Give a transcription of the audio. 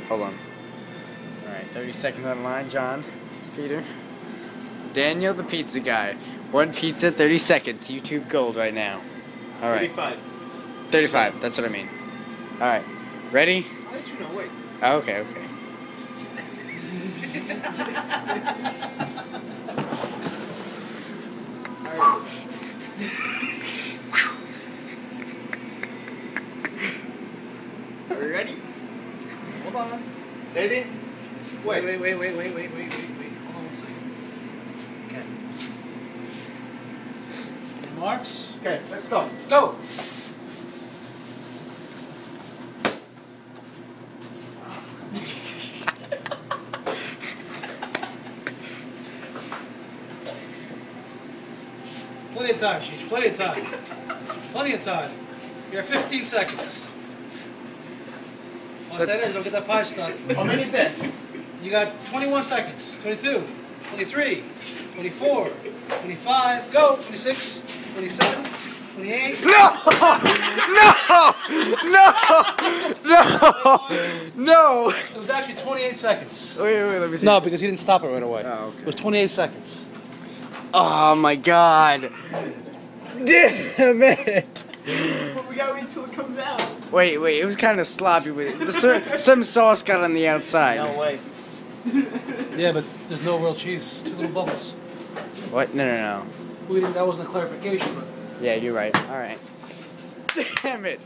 Hold on. Alright, 30 seconds on the line, John, Peter. Daniel, the pizza guy. One pizza, 30 seconds. YouTube gold right now. Alright. 35, that's what I mean. Alright. Ready? How did you know? Wait. Oh, okay, okay. Are we ready? Hold on. Ready? Wait. Hold on one second. Okay. Marks. Okay, let's go. Go! Plenty of time, Cheech. Plenty of time. Plenty of time. You're at 15 seconds. Once that is, don't get that pie stuck. How many is that? You got 21 seconds. 22, 23, 24, 25, go. 26, 27, 28. No! No! It was actually 28 seconds. Wait, let me see. No, because he didn't stop it right away. Oh, okay. It was 28 seconds. Oh my god. Damn it. We gotta wait until it comes out. Wait, it was kind of sloppy with it. Some sauce got on the outside. No way. Yeah, but there's no real cheese. Two little bubbles. What? No. We didn't. That wasn't a clarification, but. Yeah, you're right. Alright. Damn it.